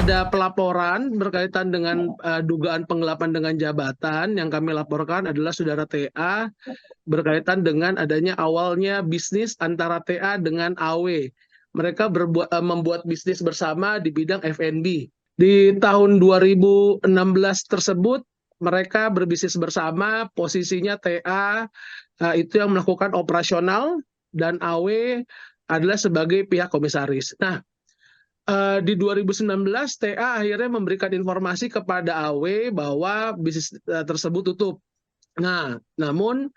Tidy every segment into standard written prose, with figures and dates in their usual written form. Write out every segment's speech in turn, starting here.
ada pelaporan berkaitan dengan dugaan penggelapan dengan jabatan. Yang kami laporkan adalah saudara TA berkaitan dengan adanya awalnya bisnis antara TA dengan AW. Mereka membuat bisnis bersama di bidang F&B. Di tahun 2016 tersebut mereka berbisnis bersama, posisinya TA itu yang melakukan operasional dan AW adalah sebagai pihak komisaris. Nah, di 2019 TA akhirnya memberikan informasi kepada AW bahwa bisnis tersebut tutup. Nah, namun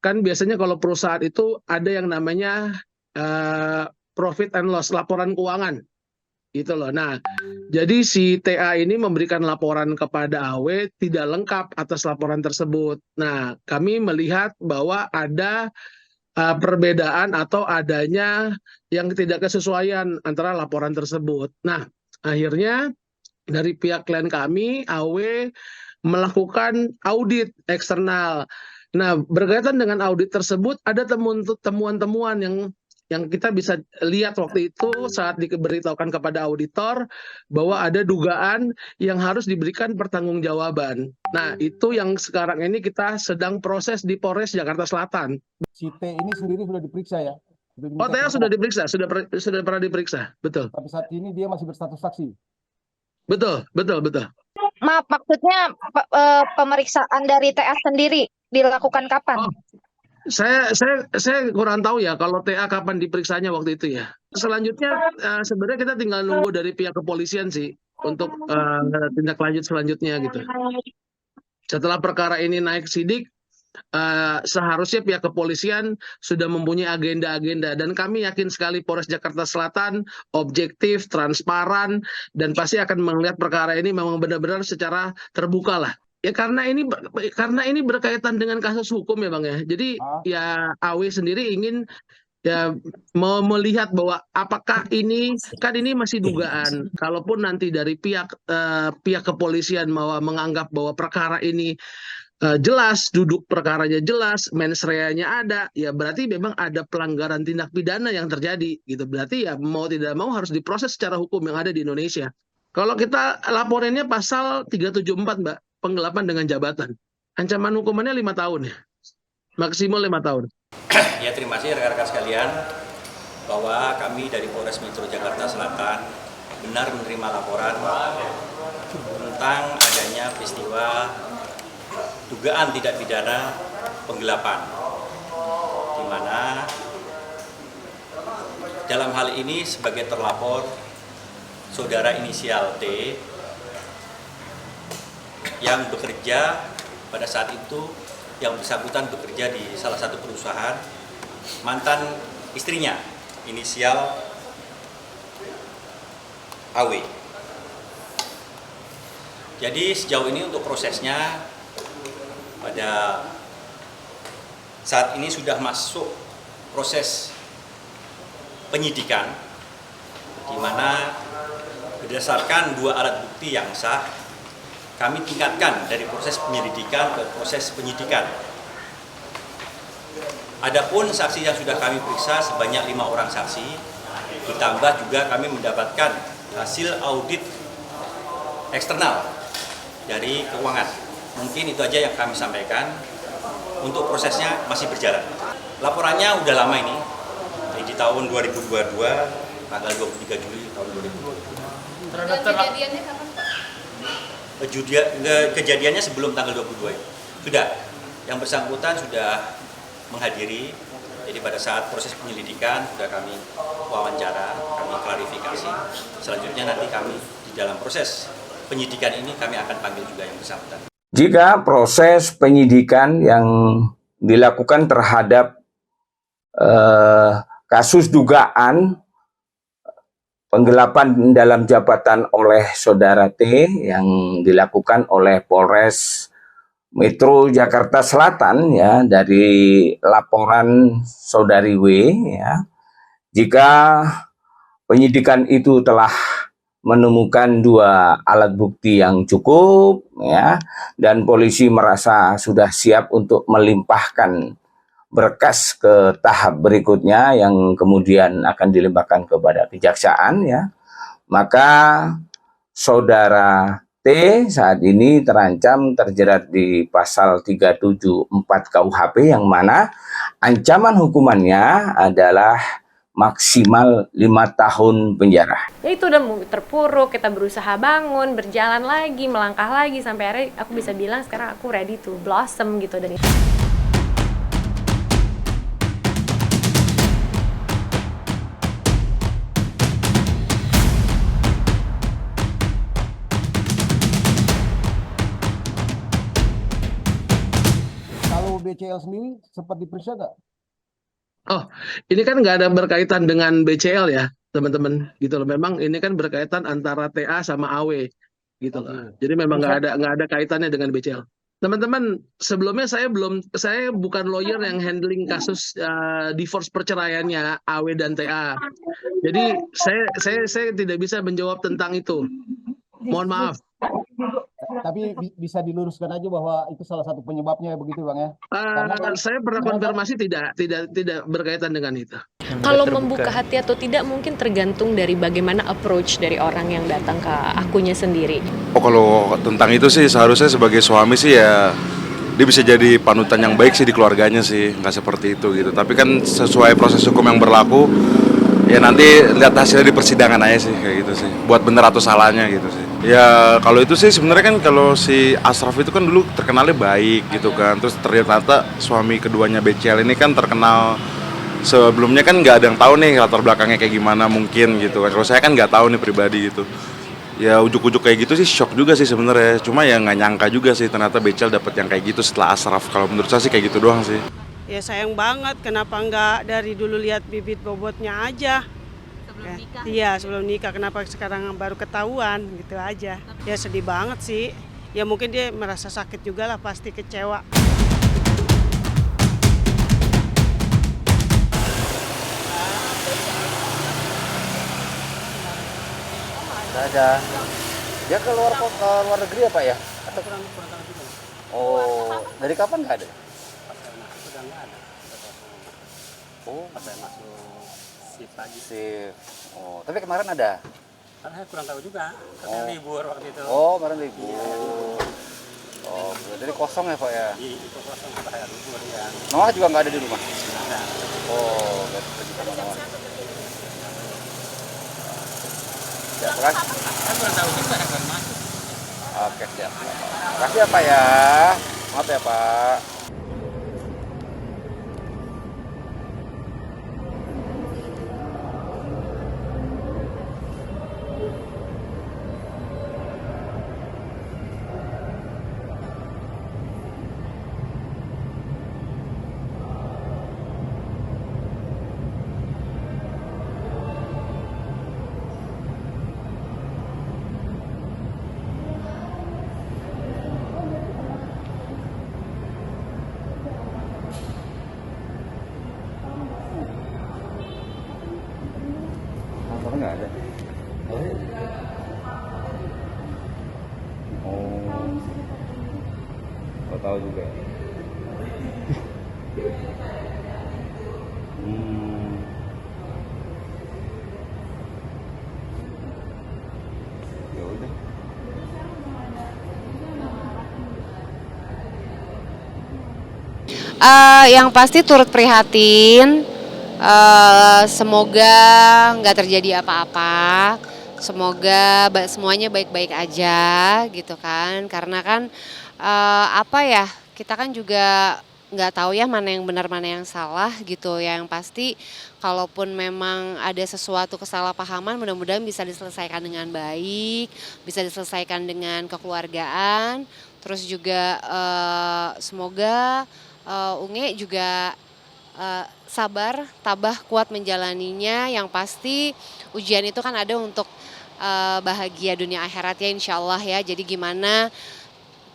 kan biasanya kalau perusahaan itu ada yang namanya profit and loss, laporan keuangan. Gitu loh. Nah, jadi si TA ini memberikan laporan kepada AW tidak lengkap atas laporan tersebut. Nah, kami melihat bahwa ada perbedaan atau adanya yang tidak kesesuaian antara laporan tersebut. Nah, akhirnya dari pihak klien kami, AW, melakukan audit eksternal. Nah, berkaitan dengan audit tersebut, ada temuan-temuan yang kita bisa lihat waktu itu saat diberitahukan kepada auditor bahwa ada dugaan yang harus diberikan pertanggungjawaban. Nah, itu yang sekarang ini kita sedang proses di Polres Jakarta Selatan. Si T ini sendiri sudah diperiksa ya? Oh, TA sudah diperiksa, sudah pernah diperiksa, betul. Tapi saat ini dia masih berstatus saksi. Betul. Maaf, maksudnya pemeriksaan dari TA sendiri dilakukan kapan? Oh, saya kurang tahu ya kalau TA kapan diperiksanya waktu itu ya. Selanjutnya sebenarnya kita tinggal nunggu dari pihak kepolisian sih untuk tindak lanjut selanjutnya gitu. Setelah perkara ini naik sidik, seharusnya pihak kepolisian sudah mempunyai agenda-agenda dan kami yakin sekali Polres Jakarta Selatan objektif, transparan dan pasti akan melihat perkara ini memang benar-benar secara terbuka lah. Ya karena ini berkaitan dengan kasus hukum ya Bang ya. Jadi ya AW sendiri ingin ya mau melihat bahwa apakah ini kan ini masih dugaan. Kalaupun nanti dari pihak kepolisian menganggap bahwa perkara ini jelas, duduk perkaranya jelas, mens reanya ada, ya berarti memang ada pelanggaran tindak pidana yang terjadi gitu. Berarti ya mau tidak mau harus diproses secara hukum yang ada di Indonesia. Kalau kita laporannya pasal 374 Mbak, penggelapan dengan jabatan. Ancaman hukumannya 5 tahun ya. Maksimal 5 tahun. Ya, terima kasih rekan-rekan sekalian bahwa kami dari Polres Metro Jakarta Selatan benar menerima laporan tentang adanya peristiwa dugaan tidak pidana penggelapan, di mana dalam hal ini sebagai terlapor saudara inisial T yang bekerja pada saat itu, yang bersangkutan bekerja di salah satu perusahaan, mantan istrinya inisial AW. Jadi sejauh ini untuk prosesnya pada saat ini sudah masuk proses penyidikan, di mana berdasarkan 2 alat bukti yang sah, kami tingkatkan dari proses penyelidikan ke proses penyidikan. Adapun saksi yang sudah kami periksa sebanyak 5 orang saksi, ditambah juga kami mendapatkan hasil audit eksternal dari keuangan. Mungkin itu aja yang kami sampaikan. Untuk prosesnya masih berjalan. Laporannya udah lama ini, di tahun 2022, tanggal 23 Juli tahun 2022. Dan kejadiannya kapan Pak? Kejadiannya sebelum tanggal 22 itu. Sudah, yang bersangkutan sudah menghadiri. Jadi pada saat proses penyelidikan sudah kami wawancara, kami klarifikasi. Selanjutnya nanti kami di dalam proses penyidikan ini kami akan panggil juga yang bersangkutan. Jika proses penyidikan yang dilakukan terhadap kasus dugaan penggelapan dalam jabatan oleh saudara T yang dilakukan oleh Polres Metro Jakarta Selatan ya, dari laporan saudari W ya, jika penyidikan itu telah menemukan 2 alat bukti yang cukup ya, dan polisi merasa sudah siap untuk melimpahkan berkas ke tahap berikutnya yang kemudian akan dilimpahkan kepada kejaksaan ya, maka saudara T saat ini terancam terjerat di pasal 374 KUHP yang mana ancaman hukumannya adalah maksimal 5 tahun penjara. Ya itu udah terpuruk, kita berusaha bangun, berjalan lagi, melangkah lagi sampai akhirnya aku bisa bilang sekarang aku ready to blossom gitu. Dan Kalau BCL sendiri sempat diperiksa nggak? Oh, ini kan nggak ada berkaitan dengan BCL ya, teman-teman, gitu loh. Memang ini kan berkaitan antara TA sama AW, gitu loh. Oke. Jadi memang Terus nggak ada kaitannya dengan BCL. Teman-teman, sebelumnya saya bukan lawyer yang handling kasus divorce perceraiannya AW dan TA. Jadi saya tidak bisa menjawab tentang itu. Mohon maaf. Tapi bisa diluruskan aja bahwa itu salah satu penyebabnya begitu Bang ya. Karena kan Saya pernah konfirmasi tidak berkaitan dengan itu. kalau membuka hati atau tidak mungkin tergantung dari bagaimana approach dari orang yang datang ke akunya sendiri. Oh, kalau tentang itu sih seharusnya sebagai suami sih ya dia bisa jadi panutan yang baik sih di keluarganya sih, nggak seperti itu gitu. Tapi kan sesuai proses hukum yang berlaku, ya nanti lihat hasilnya di persidangan aja sih kayak gitu sih. Buat bener atau salahnya gitu sih. Ya kalau itu sih sebenarnya kan kalau si Ashraf itu kan dulu terkenalnya baik gitu kan. Terus ternyata suami keduanya BCL ini kan terkenal sebelumnya kan nggak ada yang tahu nih latar belakangnya kayak gimana mungkin gitu kan. Kalau saya kan nggak tahu nih pribadi gitu. Ya ujuk-ujuk kayak gitu sih shock juga sih sebenarnya. Cuma ya nggak nyangka juga sih ternyata BCL dapat yang kayak gitu setelah Ashraf. Kalau menurut saya sih kayak gitu doang sih. Ya sayang banget, kenapa nggak dari dulu lihat bibit bobotnya aja? Sebelum nikah? Iya, sebelum nikah. Kenapa sekarang baru ketahuan gitu aja? Ya sedih banget sih. Ya mungkin dia merasa sakit juga lah, pasti kecewa. Nggak ada. Dia ke luar negeri apa ya? Atau oh, dari kapan nggak ada? Sudah nggak ada. Oh, Pas saya masuk shift pagi. sip. Oh, tapi kemarin ada. Karena saya kurang tahu juga. Katanya libur waktu itu. Oh, kemarin libur. Oh, jadi kosong ya Pak ya? Di itu kosong saya libur ya. Noah juga nggak ada di rumah. Ada. Oh, berarti pergi sama Noah. Ya, makasih. Saya kurang tahu juga ada baru masuk. Oke, siap. Makasih ya Pak ya. Maaf ya Pak. Kantornya nggak ada. Oh, nggak tahu juga. Ya udah. Yang pasti turut prihatin. Semoga nggak terjadi apa-apa. Semoga semuanya baik-baik aja gitu kan. Karena kan apa ya, kita kan juga nggak tahu ya mana yang benar mana yang salah gitu. Yang pasti kalaupun memang ada sesuatu kesalahpahaman, mudah-mudahan bisa diselesaikan dengan baik, bisa diselesaikan dengan kekeluargaan. Terus juga semoga Unge juga sabar, tabah, kuat menjalaninya. Yang pasti ujian itu kan ada untuk bahagia dunia akhirat ya insya Allah ya. Jadi gimana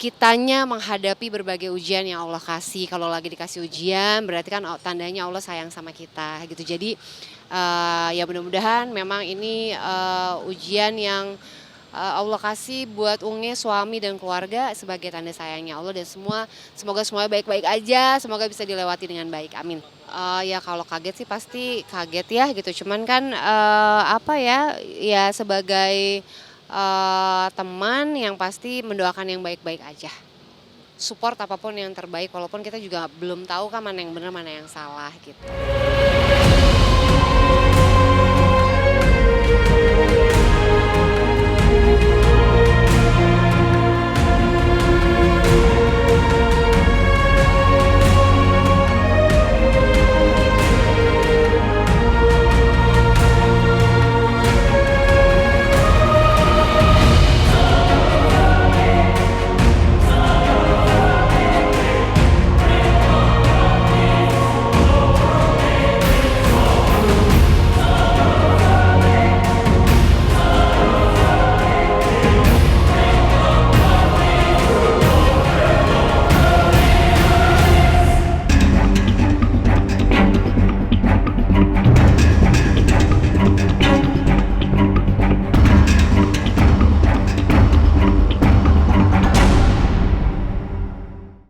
kitanya menghadapi berbagai ujian yang Allah kasih. Kalau lagi dikasih ujian berarti kan tandanya Allah sayang sama kita gitu. Jadi ya mudah-mudahan memang ini ujian yang Allah kasih buat Unge, suami dan keluarga sebagai tanda sayangnya Allah, dan semoga semuanya baik-baik aja, semoga bisa dilewati dengan baik, amin. Ya kalau kaget sih pasti kaget ya gitu, cuman kan apa ya sebagai teman yang pasti mendoakan yang baik-baik aja. Support apapun yang terbaik, walaupun kita juga belum tahu kan mana yang benar mana yang salah gitu.